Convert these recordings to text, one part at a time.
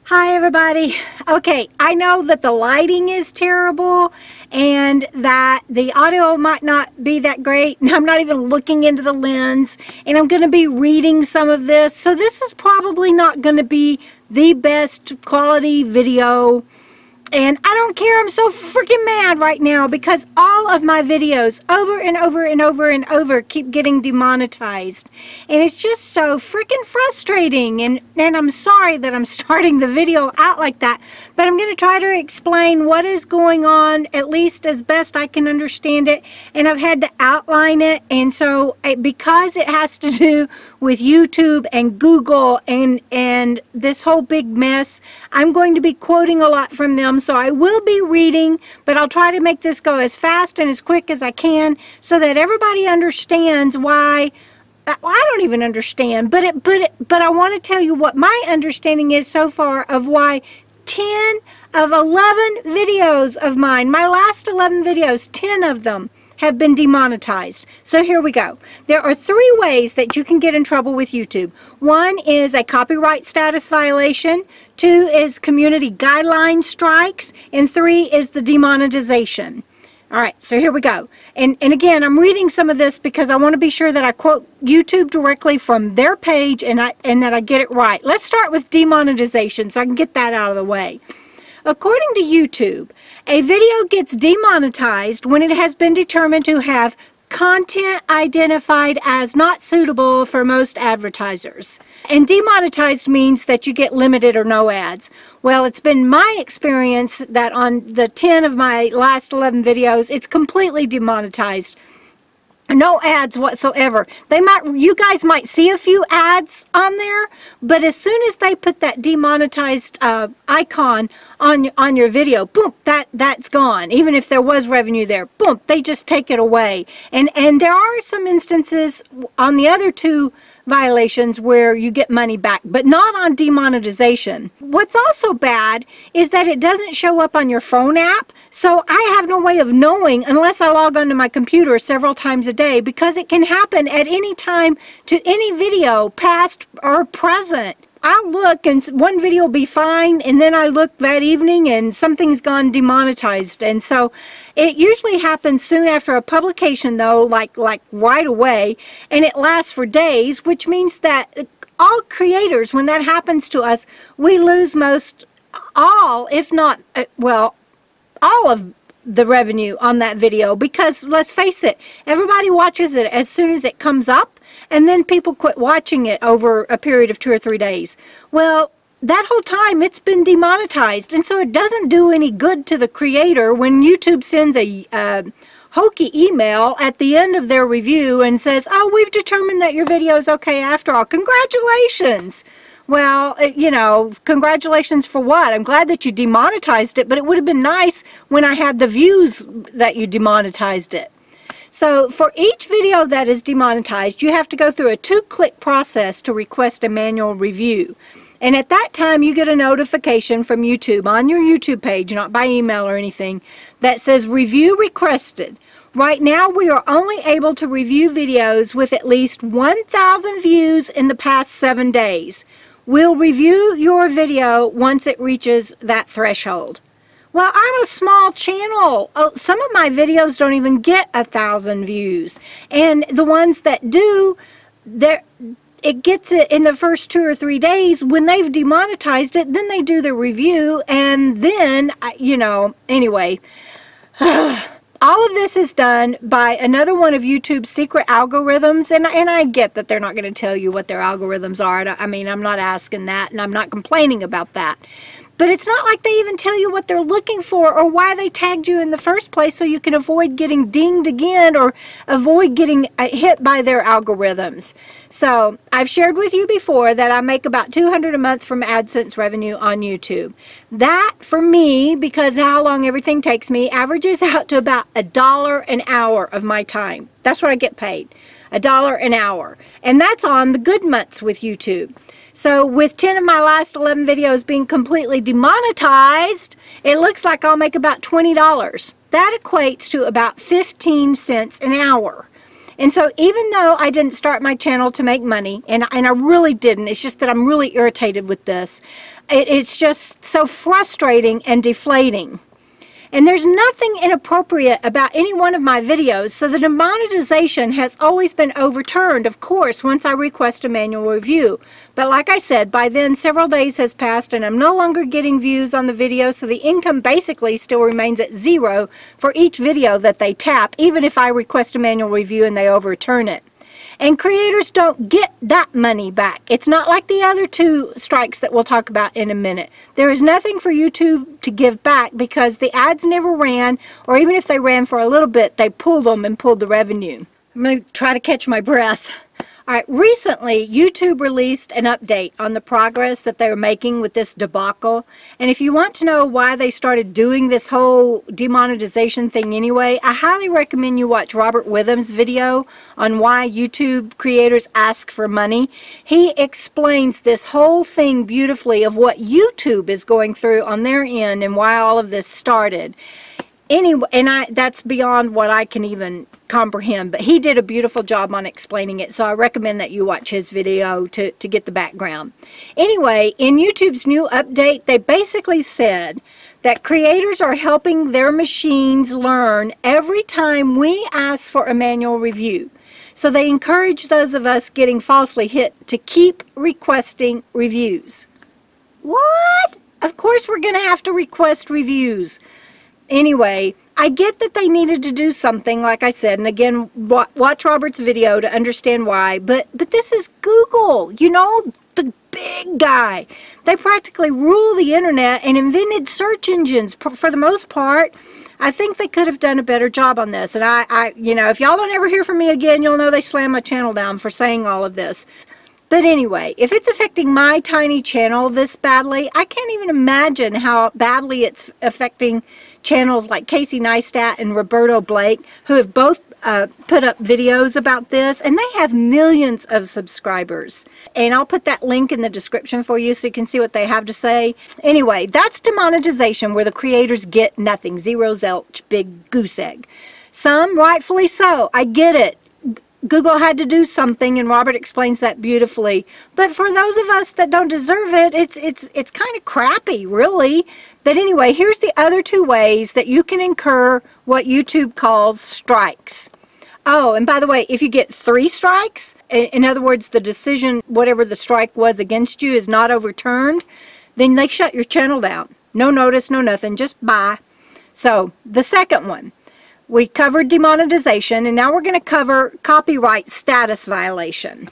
Hi everybody. Okay, I know that the lighting is terrible and that the audio might not be that great, and I'm not even looking into the lens, and I'm going to be reading some of this, so this is probably not going to be the best quality video. And I don't care, I'm so freaking mad right now because all of my videos over and over and over and over keep getting demonetized. And it's just so freaking frustrating. And I'm sorry that I'm starting the video out like that. But I'm going to try to explain what is going on, at least as best I can understand it. And I've had to outline it. And so because it has to do with YouTube and Google and this whole big mess, I'm going to be quoting a lot from them. So I will be reading, but I'll try to make this go as fast and as quick as I can so that everybody understands why. I don't even understand, but I want to tell you what my understanding is so far of why 10 of 11 videos of mine, my last 11 videos, 10 of them have been demonetized. So here we go. There are 3 ways that you can get in trouble with YouTube. 1 is a copyright status violation, 2 is community guideline strikes, and 3 is the demonetization. All right, so here we go. And again, I'm reading some of this because I want to be sure that I quote YouTube directly from their page and that I get it right. Let's start with demonetization so I can get that out of the way. According to YouTube, a video gets demonetized when it has been determined to have content identified as not suitable for most advertisers. And demonetized means that you get limited or no ads. Well, it's been my experience that on the 10 of my last 11 videos, it's completely demonetized. No ads whatsoever. You guys might see a few ads on there, but as soon as they put that demonetized icon on your video, boom, that's gone. Even if there was revenue there, boom, they just take it away. And there are some instances on the other 2 violations where you get money back, but not on demonetization. What's also bad is that it doesn't show up on your phone app, so I have no way of knowing unless I log onto my computer several times a day, because it can happen at any time to any video, past or present. I'll look and one video will be fine, and then I look that evening and something's gone demonetized. And so it usually happens soon after a publication, though, like right away, and it lasts for days, which means that all creators, when that happens to us, we lose all, if not, well, all of the revenue on that video, because let's face it, everybody watches it as soon as it comes up, and then people quit watching it over a period of 2 or 3 days. Well, that whole time it's been demonetized, and so it doesn't do any good to the creator when YouTube sends a hokey email at the end of their review and says, oh, we've determined that your video is okay after all. Congratulations. Well, you know, congratulations for what? I'm glad that you demonetized it, but it would have been nice when I had the views that you demonetized it. So for each video that is demonetized, you have to go through a 2-click process to request a manual review. And at that time, you get a notification from YouTube on your YouTube page, not by email or anything, that says review requested. Right now, we are only able to review videos with at least 1,000 views in the past 7 days. We'll review your video once it reaches that threshold. Well, I'm a small channel. Some of my videos don't even get 1,000 views. And the ones that do, it gets it in the first 2 or 3 days. When they've demonetized it, then they do the review. And then, you know, anyway. All of this is done by another one of YouTube's secret algorithms, and I get that they're not going to tell you what their algorithms are. I mean, I'm not asking that, and I'm not complaining about that. But it's not like they even tell you what they're looking for or why they tagged you in the first place, so you can avoid getting dinged again or avoid getting hit by their algorithms. So I've shared with you before that I make about $200 a month from AdSense revenue on YouTube. That, for me, because of how long everything takes me, averages out to about $1 an hour of my time. That's what I get paid, $1 an hour. And that's on the good months with YouTube. So with 10 of my last 11 videos being completely demonetized, it looks like I'll make about $20. That equates to about 15 cents an hour. And so even though I didn't start my channel to make money, and I really didn't, it's just that I'm really irritated with this. It's just so frustrating and deflating. And there's nothing inappropriate about any one of my videos, so the demonetization has always been overturned, of course, once I request a manual review. But like I said, by then several days has passed and I'm no longer getting views on the video, so the income basically still remains at 0 for each video that they tap, even if I request a manual review and they overturn it. And creators don't get that money back. It's not like the other 2 strikes that we'll talk about in a minute. There is nothing for YouTube to give back because the ads never ran, or even if they ran for a little bit, they pulled them and pulled the revenue. I'm going to try to catch my breath. All right, recently YouTube released an update on the progress that they're making with this debacle. And if you want to know why they started doing this whole demonetization thing anyway, I highly recommend you watch Robert WItham's video on why YouTube creators ask for money. He explains this whole thing beautifully of what YouTube is going through on their end and why all of this started. Anyway, and that's beyond what I can even comprehend, but he did a beautiful job on explaining it, so I recommend that you watch his video to get the background. Anyway, in YouTube's new update, they basically said that creators are helping their machines learn every time we ask for a manual review. So they encourage those of us getting falsely hit to keep requesting reviews. What? Of course we're going to have to request reviews. Anyway, I get that they needed to do something, like I said, and again, watch Robert's video to understand why, but this is Google, you know, the big guy. They practically rule the internet and invented search engines for the most part. I think they could have done a better job on this, and you know, if y'all don't ever hear from me again, you'll know they slammed my channel down for saying all of this. But anyway, if it's affecting my tiny channel this badly, I can't even imagine how badly it's affecting channels like Casey Neistat and Roberto Blake, who have both put up videos about this, and they have millions of subscribers. And I'll put that link in the description for you so you can see what they have to say. Anyway, that's demonetization, where the creators get nothing. 0 zilch, big goose egg. Some rightfully so. I get it. Google had to do something, and Robert explains that beautifully. But for those of us that don't deserve it, it's kind of crappy, really. But anyway, here's the other 2 ways that you can incur what YouTube calls strikes. Oh, and by the way, if you get 3 strikes, in other words, the decision, whatever the strike was against you, is not overturned, then they shut your channel down. No notice, no nothing, just bye. So, the second one. We covered demonetization, and now we're going to cover copyright status violation.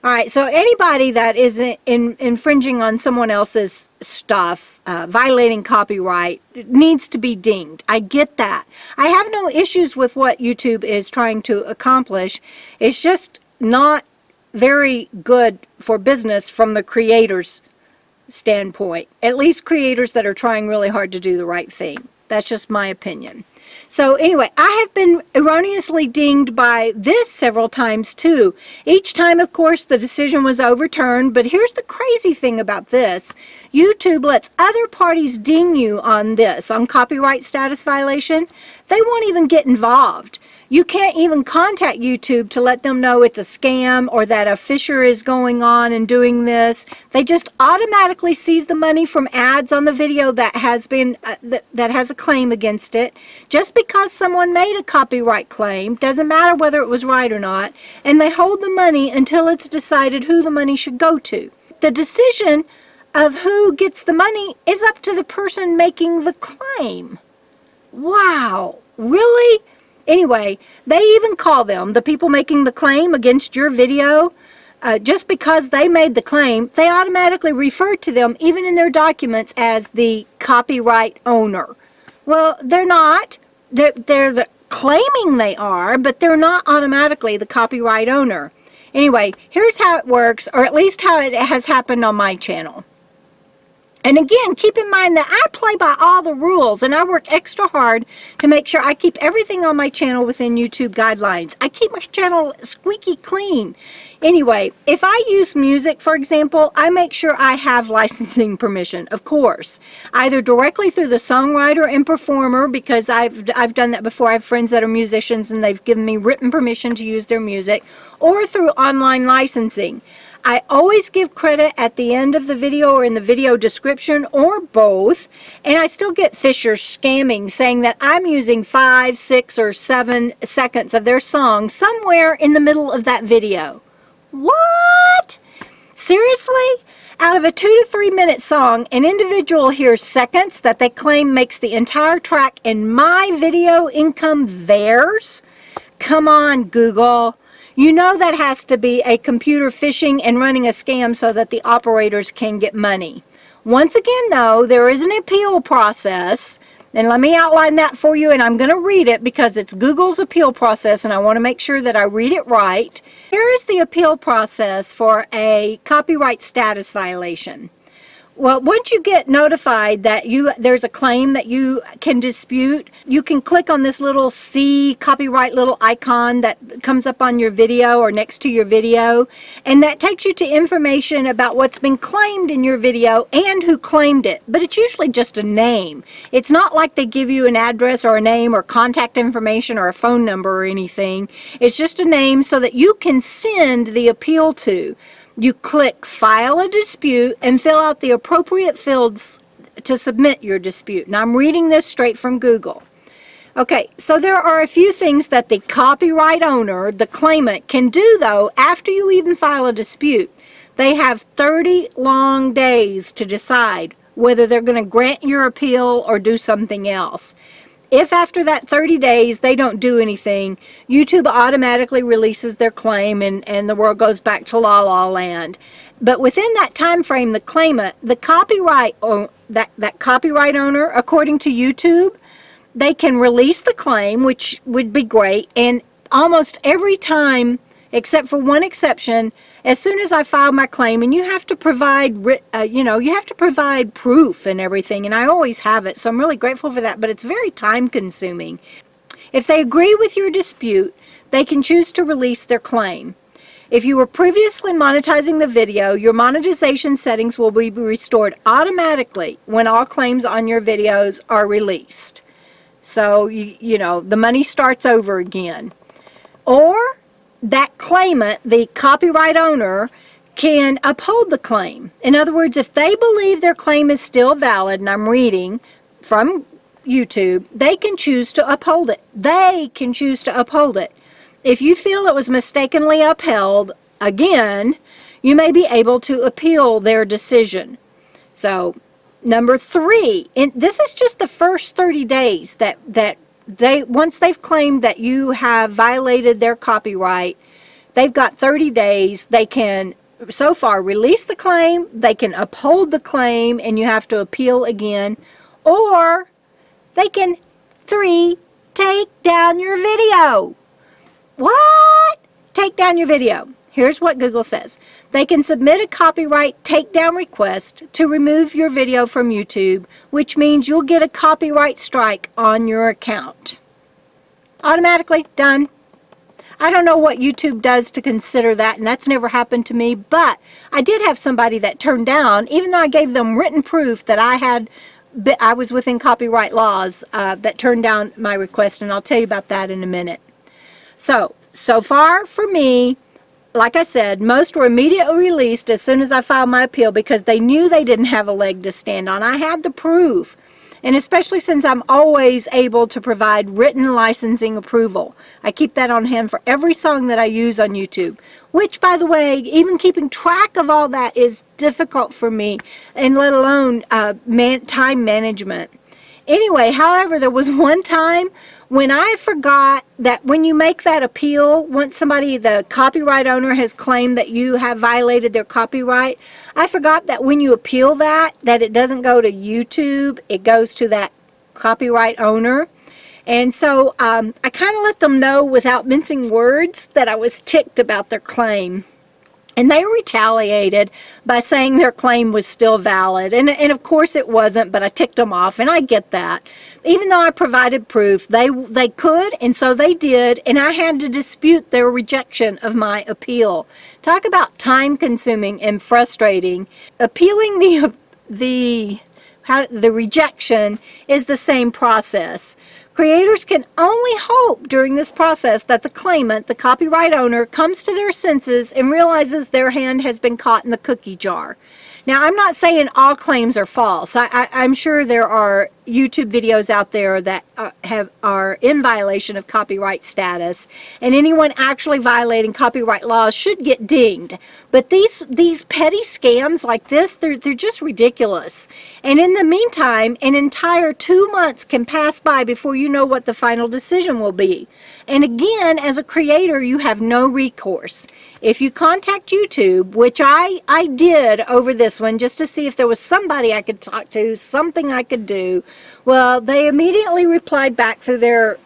All right, so anybody that is infringing on someone else's stuff, violating copyright, needs to be dinged. I get that. I have no issues with what YouTube is trying to accomplish. It's just not very good for business from the creator's standpoint. At least creators that are trying really hard to do the right thing. That's just my opinion. So anyway, I have been erroneously dinged by this several times too. Each time, of course, the decision was overturned, but here's the crazy thing about this. YouTube lets other parties ding you on this, on copyright status violation. They won't even get involved. You can't even contact YouTube to let them know it's a scam or that a phisher is going on and doing this. They just automatically seize the money from ads on the video that has been that has a claim against it. Just because someone made a copyright claim, doesn't matter whether it was right or not, and they hold the money until it's decided who the money should go to. The decision of who gets the money is up to the person making the claim. Wow, really? Anyway, they even call them, the people making the claim against your video, just because they made the claim, they automatically refer to them, even in their documents, as the copyright owner. Well, they're not. They're claiming they are, but they're not automatically the copyright owner. Anyway, here's how it works, or at least how it has happened on my channel. And again, keep in mind that I play by all the rules and I work extra hard to make sure I keep everything on my channel within YouTube guidelines. I keep my channel squeaky clean. Anyway, if I use music, for example, I make sure I have licensing permission, of course. Either directly through the songwriter and performer, because I've done that before. I have friends that are musicians and they've given me written permission to use their music, or through online licensing. I always give credit at the end of the video or in the video description, or both, and I still get fishers scamming saying that I'm using 5, 6, or 7 seconds of their song somewhere in the middle of that video. What? Seriously? Out of a 2 to 3 minute song, an individual hears seconds that they claim makes the entire track and my video income theirs? Come on, Google. You know that has to be a computer phishing and running a scam so that the operators can get money. Once again, though, there is an appeal process, and let me outline that for you, and I'm going to read it because it's Google's appeal process, and I want to make sure that I read it right. Here is the appeal process for a copyright status violation. Well, once you get notified that there's a claim that you can dispute, you can click on this little C copyright little icon that comes up on your video or next to your video, and that takes you to information about what's been claimed in your video and who claimed it. But it's usually just a name. It's not like they give you an address or a name or contact information or a phone number or anything. It's just a name so that you can send the appeal to. You click File a Dispute and fill out the appropriate fields to submit your dispute. And I'm reading this straight from Google. Okay, so there are a few things that the copyright owner, the claimant, can do, though, after you even file a dispute. They have 30 long days to decide whether they're going to grant your appeal or do something else. If after that 30 days they don't do anything, YouTube automatically releases their claim and the world goes back to La La Land. But within that time frame, the claimant, the copyright, that copyright owner, according to YouTube, they can release the claim, which would be great, and almost every time, except for one exception, as soon as I file my claim, and you have to provide, you have to provide proof and everything, and I always have it, so I'm really grateful for that, but it's very time consuming. If they agree with your dispute, they can choose to release their claim. If you were previously monetizing the video, your monetization settings will be restored automatically when all claims on your videos are released. So, you know, the money starts over again. Or that claimant, the copyright owner, can uphold the claim. In other words, if they believe their claim is still valid, and I'm reading from YouTube, they can choose to uphold it. They can choose to uphold it. If you feel it was mistakenly upheld, again, you may be able to appeal their decision. So, number 3, and this is just the first 30 days that once they've claimed that you have violated their copyright, they've got 30 days. They can, so far, release the claim, they can uphold the claim, and you have to appeal again, or they can, 3, take down your video. What? Take down your video. Here's what Google says. They can submit a copyright takedown request to remove your video from YouTube, which means you'll get a copyright strike on your account. Automatically done. I don't know what YouTube does to consider that, and that's never happened to me, but I did have somebody that turned down, even though I gave them written proof that I was within copyright laws, that turned down my request, and I'll tell you about that in a minute. So far for me, like I said, most were immediately released as soon as I filed my appeal because they knew they didn't have a leg to stand on. I had the proof. And especially since I'm always able to provide written licensing approval. I keep that on hand for every song that I use on YouTube. Which, by the way, even keeping track of all that is difficult for me, and let alone time management. Anyway, however, there was one time when I forgot that when you make that appeal, once somebody, the copyright owner, has claimed that you have violated their copyright, I forgot that when you appeal that it doesn't go to YouTube, it goes to that copyright owner. And so I kind of let them know without mincing words that I was ticked about their claim. And they retaliated by saying their claim was still valid. And of course it wasn't, but I ticked them off, and I get that. Even though I provided proof, they could, and so they did, and I had to dispute their rejection of my appeal. Talk about time-consuming and frustrating. Appealing the rejection is the same process. Creators can only hope during this process that the claimant, the copyright owner, comes to their senses and realizes their hand has been caught in the cookie jar. Now, I'm not saying all claims are false. I'm sure there are YouTube videos out there that are in violation of copyright status, and anyone actually violating copyright laws should get dinged. But these petty scams like this, they're just ridiculous. And in the meantime, an entire 2 months can pass by before you know what the final decision will be. And again, as a creator, you have no recourse. If you contact YouTube, which I did over this one just to see if there was somebody I could talk to, something I could do, well, they immediately replied back through their,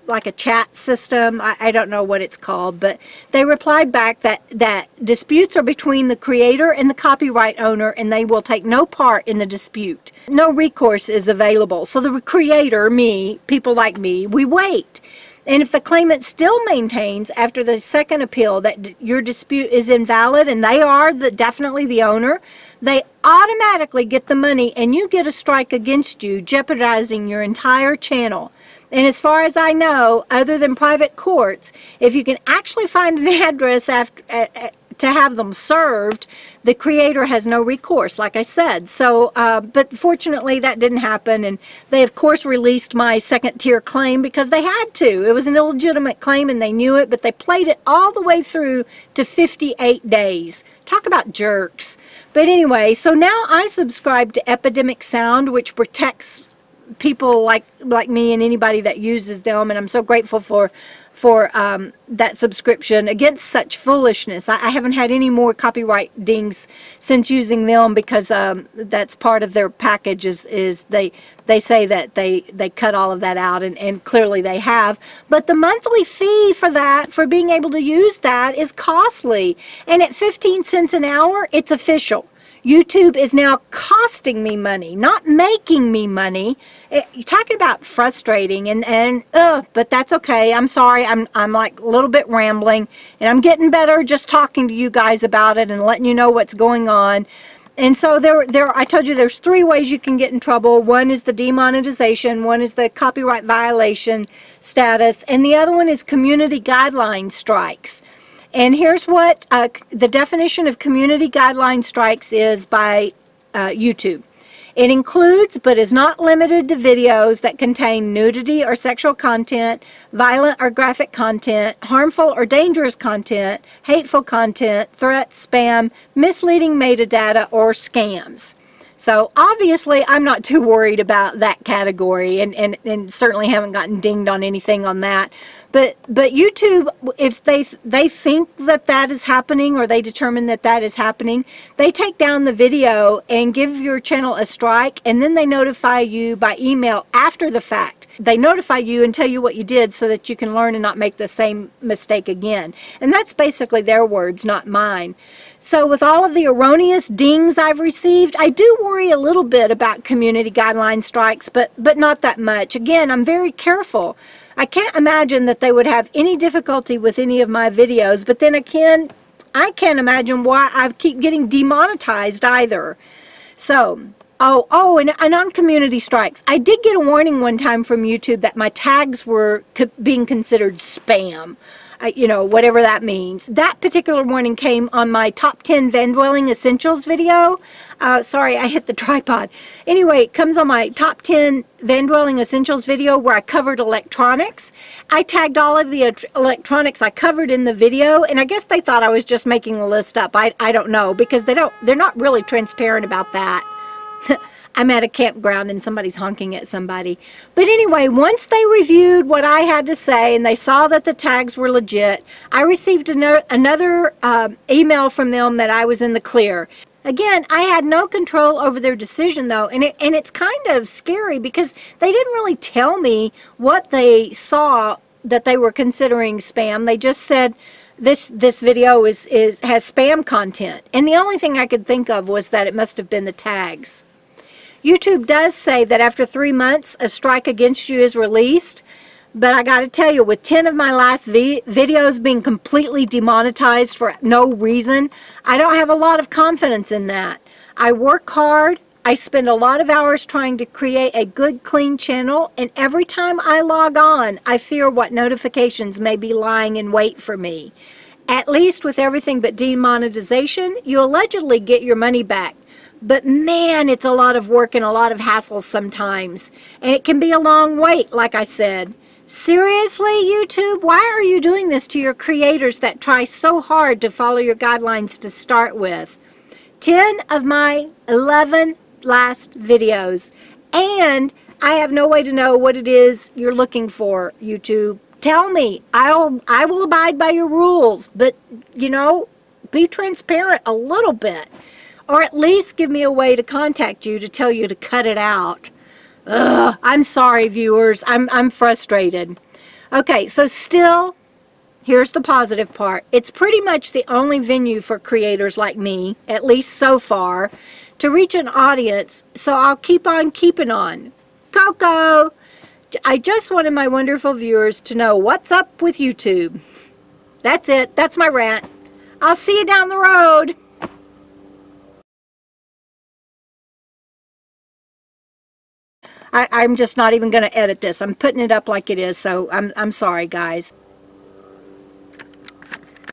like a chat system. I don't know what it's called, but they replied back that disputes are between the creator and the copyright owner, and they will take no part in the dispute. No recourse is available. So the creator, me, people like me, we wait. And if the claimant still maintains after the second appeal that your dispute is invalid, and they are definitely the owner, they automatically get the money and you get a strike against you, jeopardizing your entire channel. And as far as I know, other than private courts, if you can actually find an address to have them served, the creator has no recourse, like I said. So, but fortunately that didn't happen, and they of course released my second tier claim because they had to. It was an illegitimate claim and they knew it, but they played it all the way through to 58 days. Talk about jerks. But anyway, so now I subscribe to Epidemic Sound, which protects people like me and anybody that uses them, and I'm so grateful for that subscription against such foolishness. I haven't had any more copyright dings since using them because that's part of their package is they say that they cut all of that out, and clearly they have. But the monthly fee for that, for being able to use that, is costly, and at 15 cents an hour, it's official. YouTube is now costing me money, not making me money. You're talking about frustrating, but that's okay. I'm sorry. I'm like a little bit rambling, and I'm getting better just talking to you guys about it and letting you know what's going on. And so I told you there's 3 ways you can get in trouble. One is the demonetization, one is the copyright violation status, and the other one is community guideline strikes. And here's what the definition of community guideline strikes is by YouTube. It includes, but is not limited to, videos that contain nudity or sexual content, violent or graphic content, harmful or dangerous content, hateful content, threats, spam, misleading metadata, or scams. So obviously I'm not too worried about that category, and certainly haven't gotten dinged on anything on that. But YouTube, if they think that is happening, or they determine that is happening, they take down the video and give your channel a strike, and then they notify you by email after the fact. They notify you and tell you what you did so that you can learn and not make the same mistake again. And that's basically their words, not mine. So with all of the erroneous dings I've received, I do worry a little bit about community guideline strikes, but not that much. Again, I'm very careful. I can't imagine that they would have any difficulty with any of my videos, but then again, I can't imagine why I keep getting demonetized either. So, and on community strikes, I did get a warning one time from YouTube that my tags were being considered spam. You know, whatever that means. That particular warning came on my top 10 van dwelling essentials video. Sorry, I hit the tripod. Anyway, it comes on my top 10 van dwelling essentials video where I covered electronics. I tagged all of the electronics I covered in the video, and I guess they thought I was just making a list up. I don't know, because they're not really transparent about that. I'm at a campground and somebody's honking at somebody. But anyway, once they reviewed what I had to say and they saw that the tags were legit, I received another email from them that I was in the clear. Again, I had no control over their decision, though, and it's kind of scary because they didn't really tell me what they saw that they were considering spam. They just said, this video has spam content. And the only thing I could think of was that it must have been the tags. YouTube does say that after 3 months, a strike against you is released. But I got to tell you, with 10 of my last videos being completely demonetized for no reason, I don't have a lot of confidence in that. I work hard. I spend a lot of hours trying to create a good, clean channel. And every time I log on, I fear what notifications may be lying in wait for me. At least with everything but demonetization, you allegedly get your money back. But man, it's a lot of work and a lot of hassle sometimes. And it can be a long wait, like I said. Seriously, YouTube? Why are you doing this to your creators that try so hard to follow your guidelines to start with? 10 of my 11 last videos. And I have no way to know what it is you're looking for, YouTube. Tell me. I will abide by your rules. But, you know, be transparent a little bit. Or at least give me a way to contact you to tell you to cut it out. Ugh, I'm sorry, viewers. I'm frustrated. Okay, so still, here's the positive part. It's pretty much the only venue for creators like me, at least so far, to reach an audience, so I'll keep on keeping on. KOKO! I just wanted my wonderful viewers to know what's up with YouTube. That's it. That's my rant. I'll see you down the road. I'm just not even going to edit this. I'm putting it up like it is, so I'm sorry, guys.